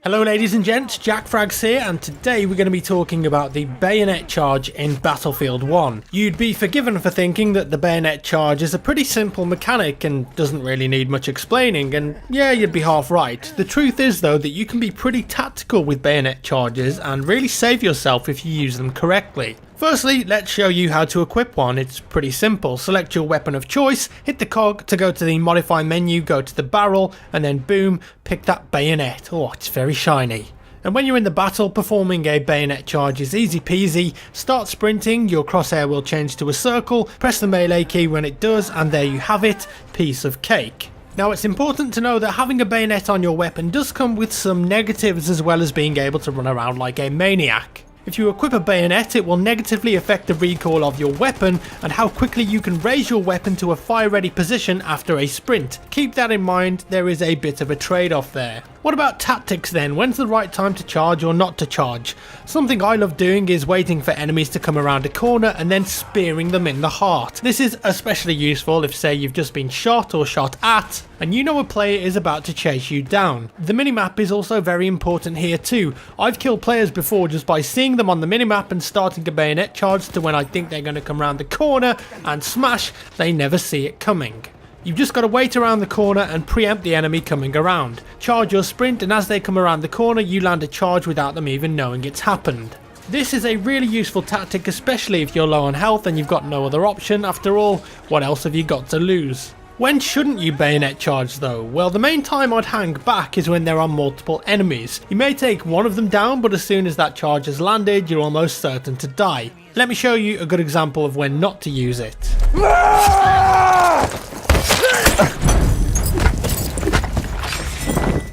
Hello ladies and gents, JackFrags here, and today we're going to be talking about the bayonet charge in Battlefield 1. You'd be forgiven for thinking that the bayonet charge is a pretty simple mechanic and doesn't really need much explaining, and yeah, you'd be half right. The truth is though that you can be pretty tactical with bayonet charges and really save yourself if you use them correctly. Firstly, let's show you how to equip one. It's pretty simple. Select your weapon of choice, hit the cog to go to the modify menu, go to the barrel, and then boom, pick that bayonet. Oh, it's very shiny. And when you're in the battle, performing a bayonet charge is easy peasy. Start sprinting, your crosshair will change to a circle, press the melee key when it does, and there you have it, piece of cake. Now it's important to know that having a bayonet on your weapon does come with some negatives as well as being able to run around like a maniac. If you equip a bayonet, it will negatively affect the recoil of your weapon and how quickly you can raise your weapon to a fire ready position after a sprint. Keep that in mind, there is a bit of a trade-off there. What about tactics then? When's the right time to charge or not to charge? Something I love doing is waiting for enemies to come around a corner and then spearing them in the heart. This is especially useful if, say, you've just been shot or shot at and you know a player is about to chase you down. The minimap is also very important here too. I've killed players before just by seeing them on the minimap and starting a bayonet charge to when I think they're going to come around the corner and smash, they never see it coming. You've just got to wait around the corner and preempt the enemy coming around. Charge your sprint, and as they come around the corner you land a charge without them even knowing it's happened. This is a really useful tactic, especially if you're low on health and you've got no other option. After all, what else have you got to lose? When shouldn't you bayonet charge though? Well, the main time I'd hang back is when there are multiple enemies. You may take one of them down, but as soon as that charge has landed, you're almost certain to die. Let me show you a good example of when not to use it.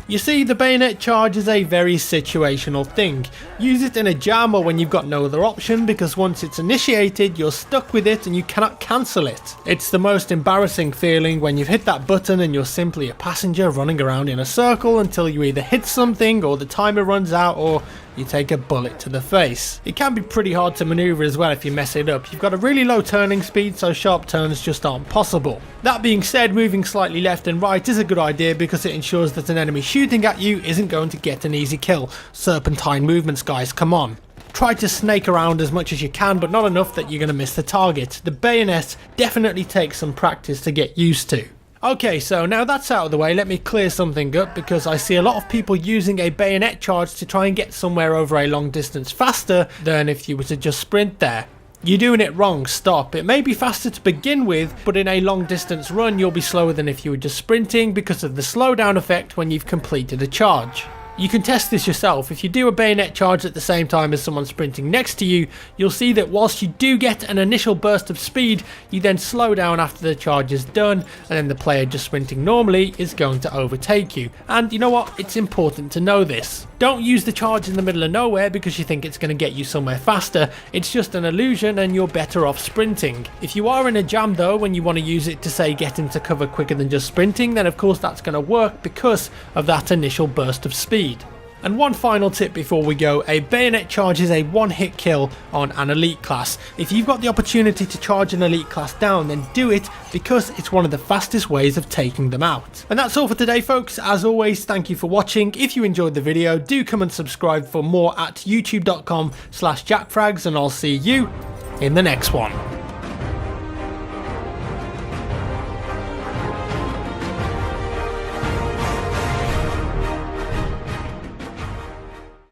You see, the bayonet charge is a very situational thing. Use it in a jam or when you've got no other option, because once it's initiated, you're stuck with it and you cannot cancel it. It's the most embarrassing feeling when you've hit that button and you're simply a passenger running around in a circle until you either hit something or the timer runs out or you take a bullet to the face. It can be pretty hard to maneuver as well if you mess it up. You've got a really low turning speed, so sharp turns just aren't possible. That being said, moving slightly left and right is a good idea because it ensures that an enemy shooting at you isn't going to get an easy kill. Serpentine movements, guys, come on. Try to snake around as much as you can, but not enough that you're going to miss the target. The bayonet definitely takes some practice to get used to. Okay, so now that's out of the way, let me clear something up because I see a lot of people using a bayonet charge to try and get somewhere over a long distance faster than if you were to just sprint there. You're doing it wrong, stop. It may be faster to begin with, but in a long distance run you'll be slower than if you were just sprinting because of the slowdown effect when you've completed a charge. You can test this yourself. If you do a bayonet charge at the same time as someone sprinting next to you, you'll see that whilst you do get an initial burst of speed, you then slow down after the charge is done, and then the player just sprinting normally is going to overtake you. And you know what? It's important to know this. Don't use the charge in the middle of nowhere because you think it's going to get you somewhere faster. It's just an illusion and you're better off sprinting. If you are in a jam though, when you want to use it to say get into cover quicker than just sprinting, then of course that's going to work because of that initial burst of speed. And one final tip before we go, a bayonet charge is a one-hit kill on an elite class. If you've got the opportunity to charge an elite class down, then do it because it's one of the fastest ways of taking them out. And that's all for today folks. As always, thank you for watching. If you enjoyed the video, do come and subscribe for more at youtube.com/jackfrags, and I'll see you in the next one.